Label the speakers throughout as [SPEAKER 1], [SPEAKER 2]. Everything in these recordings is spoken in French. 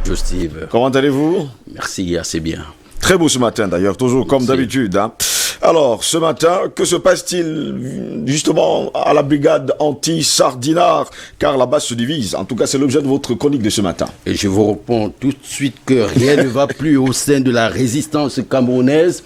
[SPEAKER 1] Bonjour Steve.
[SPEAKER 2] Comment allez-vous?
[SPEAKER 1] Merci, assez bien.
[SPEAKER 2] Très beau ce matin d'ailleurs, toujours comme d'habitude. Hein. Alors, ce matin, que se passe-t-il justement à la brigade anti-Sardinard? Car la base se divise. En tout cas, c'est l'objet de votre chronique de ce matin.
[SPEAKER 1] Et je vous réponds tout de suite que rien ne va plus au sein de la résistance camerounaise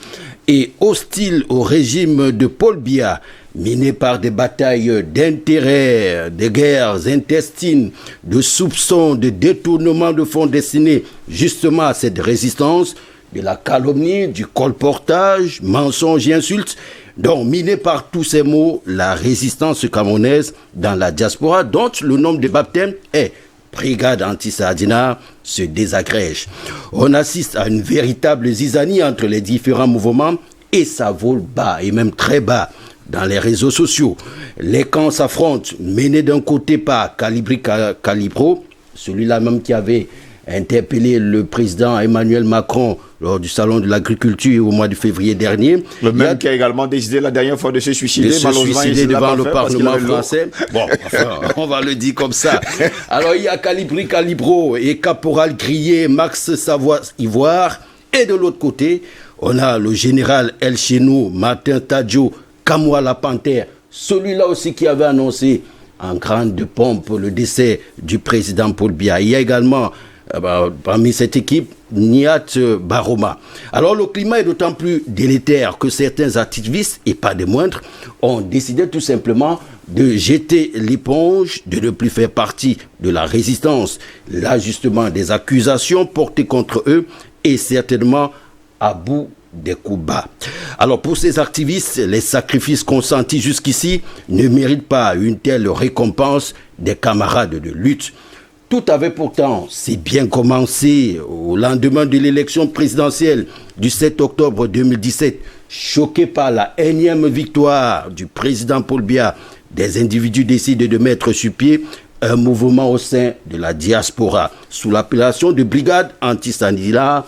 [SPEAKER 1] et hostile au régime de Paul Biya, miné par des batailles d'intérêts, des guerres intestines, de soupçons, de détournements de fonds destinés justement à cette résistance, de la calomnie, du colportage, mensonges et insultes. Donc, miné par tous ces mots, la résistance camerounaise dans la diaspora, dont le nom de baptême est Brigade anti-Sardinard, se désagrège. On assiste à une véritable zizanie entre les différents mouvements et ça vole bas, et même très bas, dans les réseaux sociaux. Les camps s'affrontent, menés d'un côté par Calibri Calibro, celui-là même qui avait interpellé le président Emmanuel Macron lors du salon de l'agriculture au mois de février dernier.
[SPEAKER 2] Le même qui a également décidé la dernière fois de se suicider.
[SPEAKER 1] Devant le Parlement français. Bon, enfin, on va le dire comme ça. Alors, il y a Calibri Calibro et Caporal Grillé, Max Savoie-Ivoire. Et de l'autre côté, on a le général El Chenou, Martin Tadjo, Kamoua la Panthère. Celui-là aussi qui avait annoncé en grande pompe le décès du président Paul Biya. Il y a également parmi cette équipe, Niat Baroma. Alors le climat est d'autant plus délétère que certains activistes, et pas des moindres, ont décidé tout simplement de jeter l'éponge, de ne plus faire partie de la résistance. Là justement des accusations portées contre eux et certainement à bout des coups bas. Alors pour ces activistes, les sacrifices consentis jusqu'ici ne méritent pas une telle récompense des camarades de lutte. Tout avait pourtant si bien commencé au lendemain de l'élection présidentielle du 7 octobre 2017, choqué par la énième victoire du président Paul Biya. Des individus décident de mettre sur pied un mouvement au sein de la diaspora sous l'appellation de Brigade anti-Sardinard,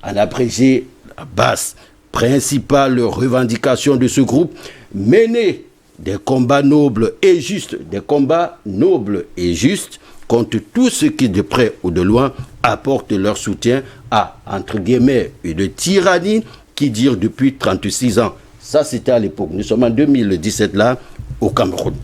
[SPEAKER 1] en abrégé la BAS. Principale revendication de ce groupe, mener des combats nobles et justes, contre tout ce qui, de près ou de loin, apporte leur soutien à, entre guillemets, une tyrannie qui dure depuis 36 ans. Ça, c'était à l'époque. Nous sommes en 2017 là, au Cameroun.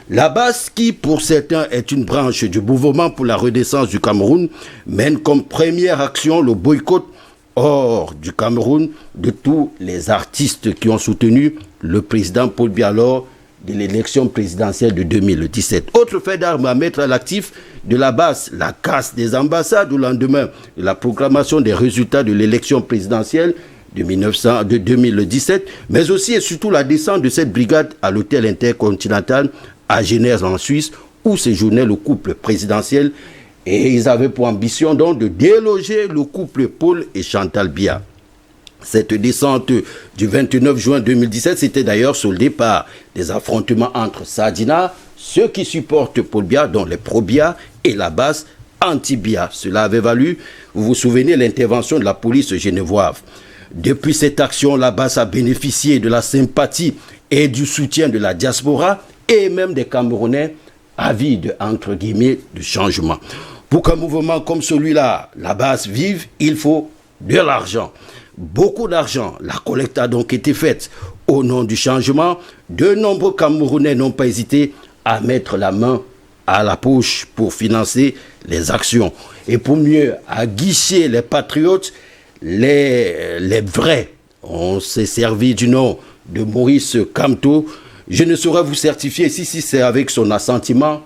[SPEAKER 1] La BAS, qui pour certains est une branche du mouvement pour la renaissance du Cameroun, mène comme première action le boycott hors du Cameroun de tous les artistes qui ont soutenu le président Paul Biya lors de l'élection présidentielle de 2017. Autre fait d'armes à mettre à l'actif de la BAS, la casse des ambassades au lendemain de la proclamation des résultats de l'élection présidentielle de 2017, mais aussi et surtout la descente de cette brigade à l'hôtel intercontinental à Genève en Suisse, où séjournait le couple présidentiel et ils avaient pour ambition donc de déloger le couple Paul et Chantal Biya. Cette descente du 29 juin 2017 s'était d'ailleurs soldée par des affrontements entre Sardinard, ceux qui supportent Paul Biya, dont les pro-Biya, et la base anti-Biya. Cela avait valu, vous vous souvenez, l'intervention de la police genevoise. Depuis cette action, la base a bénéficié de la sympathie et du soutien de la diaspora et même des Camerounais avides, entre guillemets, de changement. Pour qu'un mouvement comme celui-là, la base vive, il faut de l'argent. Beaucoup d'argent. La collecte a donc été faite au nom du changement. De nombreux Camerounais n'ont pas hésité à mettre la main à la poche pour financer les actions. Et pour mieux aguicher les patriotes, les vrais, on s'est servi du nom de Maurice Kamto. Je ne saurais vous certifier si c'est avec son assentiment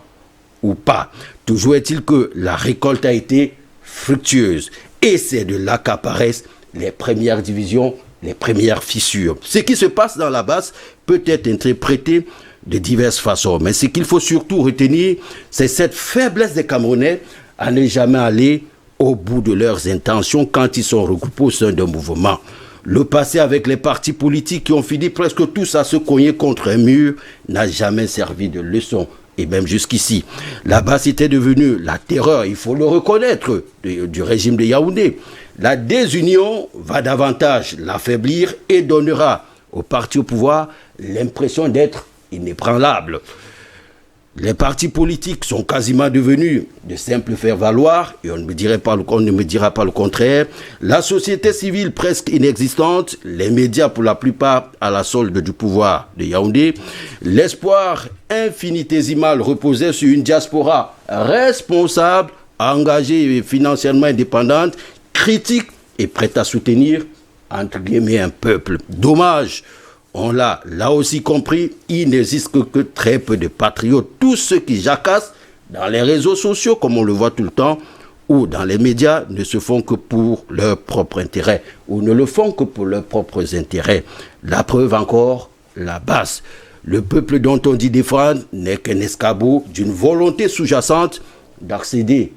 [SPEAKER 1] ou pas. Toujours est-il que la récolte a été fructueuse. Et c'est de là qu'apparaissent les premières divisions, les premières fissures. Ce qui se passe dans la base peut être interprété de diverses façons. Mais ce qu'il faut surtout retenir, c'est cette faiblesse des Camerounais à ne jamais aller au bout de leurs intentions quand ils sont regroupés au sein d'un mouvement. Le passé avec les partis politiques qui ont fini presque tous à se cogner contre un mur n'a jamais servi de leçon. Et même jusqu'ici, la base était devenue la terreur, il faut le reconnaître, du régime de Yaoundé. La désunion va davantage l'affaiblir et donnera au parti au pouvoir l'impression d'être inébranlable. Les partis politiques sont quasiment devenus de simples faire-valoir, et on ne me dira pas le contraire. La société civile presque inexistante, les médias pour la plupart à la solde du pouvoir de Yaoundé. L'espoir infinitésimal reposait sur une diaspora responsable, engagée et financièrement indépendante, critique et prête à soutenir, entre guillemets, un peuple. Dommage. On l'a là aussi compris, il n'existe que très peu de patriotes. Tous ceux qui jacassent dans les réseaux sociaux, comme on le voit tout le temps, ou dans les médias, ne se font que pour leur propre intérêt, ou ne le font que pour leurs propres intérêts. La preuve encore, la base. Le peuple dont on dit défendre n'est qu'un escabeau d'une volonté sous-jacente d'accéder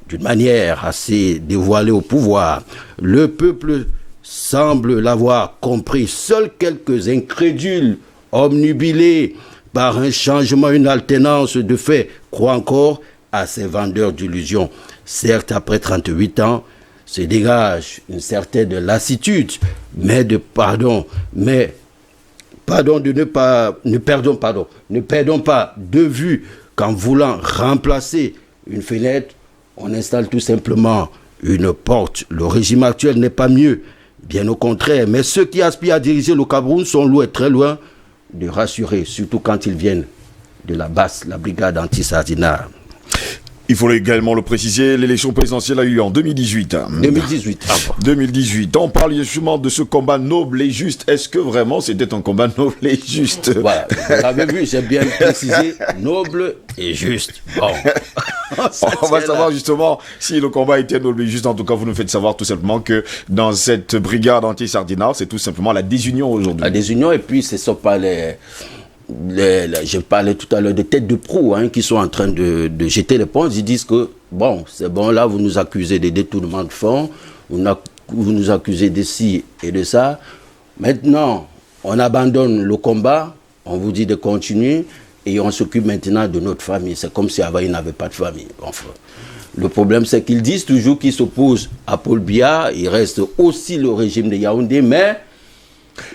[SPEAKER 1] d'une manière assez dévoilée au pouvoir. Le peuple semble l'avoir compris. Seuls quelques incrédules, omnubilés par un changement, une alternance de faits, croient encore à ces vendeurs d'illusions. Certes, après 38 ans, se dégage une certaine lassitude, mais ne perdons pas de vue qu'en voulant remplacer une fenêtre, on installe tout simplement une porte. Le régime actuel n'est pas mieux. Bien au contraire, mais ceux qui aspirent à diriger le Cameroun sont loin, très loin de rassurer, surtout quand ils viennent de la BAS, la brigade anti-Sardinard.
[SPEAKER 2] Il faut également le préciser, l'élection présidentielle a eu lieu en 2018.
[SPEAKER 1] 2018,
[SPEAKER 2] 2018. On parle justement de ce combat noble et juste. Est-ce que vraiment c'était un combat noble et juste?
[SPEAKER 1] Voilà, vous avez vu, j'ai bien précisé, noble et juste. Bon.
[SPEAKER 2] On va savoir justement si le combat était noble et juste. En tout cas, vous nous faites savoir tout simplement que dans cette brigade anti-Sardinard, c'est tout simplement la désunion aujourd'hui.
[SPEAKER 1] La désunion, et puis ce ne sont pas je parlais tout à l'heure de têtes de proue qui sont en train de jeter l'éponge. Ils disent que, bon, c'est bon, là, vous nous accusez de détournement de fonds, vous nous accusez de ci et de ça. Maintenant, on abandonne le combat, on vous dit de continuer, et on s'occupe maintenant de notre famille. C'est comme si avant, il n'avait pas de famille. Enfin, le problème, c'est qu'ils disent toujours qu'ils s'opposent à Paul Biya. Il reste aussi le régime de Yaoundé, mais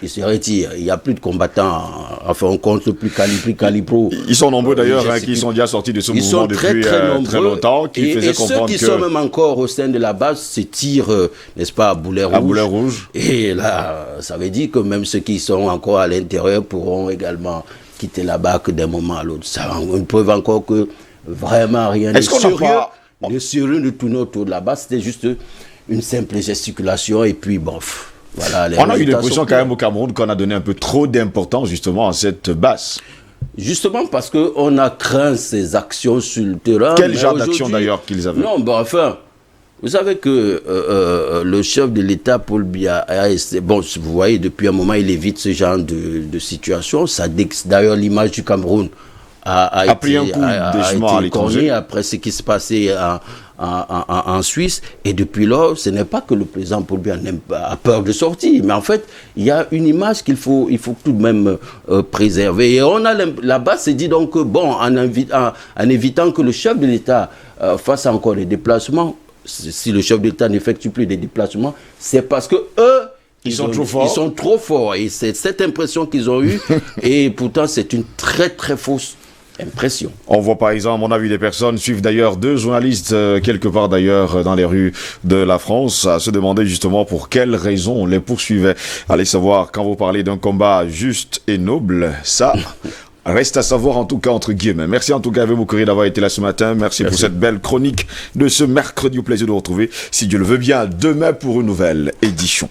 [SPEAKER 1] il se retire. Il n'y a plus de combattants. Enfin, on compte plus calibro.
[SPEAKER 2] Ils sont nombreux d'ailleurs qui sont déjà sortis de ce mouvement depuis très longtemps.
[SPEAKER 1] Et ceux qui sont même encore au sein de la base se tirent, n'est-ce pas, à boulet rouge.
[SPEAKER 2] À boulet rouge.
[SPEAKER 1] Et là, ça veut dire que même ceux qui sont encore à l'intérieur pourront également quitter la BAC d'un moment à l'autre. Ça, une preuve encore que vraiment rien de sérieux de tourner autour de la base. C'était juste une simple gesticulation et puis bof. Voilà,
[SPEAKER 2] on a eu l'impression quand même au Cameroun qu'on a donné un peu trop d'importance justement à cette base.
[SPEAKER 1] Justement parce qu'on a craint ces actions sur le terrain.
[SPEAKER 2] Quel genre d'action d'ailleurs qu'ils avaient?
[SPEAKER 1] Non, bon, enfin, vous savez que le chef de l'État, Paul Biya, bon, vous voyez, depuis un moment, il évite ce genre de situation. D'ailleurs, l'image du Cameroun a pris un coup à l'étranger après ce qui se passait en Suisse, et depuis lors, ce n'est pas que le président Paul Biya a peur de sortir, mais en fait, il y a une image qu'il faut tout de même préserver. Et on a là-bas, c'est dit donc que, bon, en évitant que le chef de l'État fasse encore des déplacements, si le chef de l'État n'effectue plus des déplacements, c'est parce que eux, ils sont trop forts, et c'est cette impression qu'ils ont eue, et pourtant, c'est une très très fausse impression.
[SPEAKER 2] On voit par exemple, on a vu des personnes suivre d'ailleurs deux journalistes quelque part d'ailleurs dans les rues de la France à se demander justement pour quelles raisons on les poursuivait. Allez savoir, quand vous parlez d'un combat juste et noble, ça reste à savoir en tout cas entre guillemets. Merci en tout cas à vous d'avoir été là ce matin. Merci pour cette belle chronique de ce mercredi. Au plaisir de vous retrouver, si Dieu le veut bien, demain pour une nouvelle édition.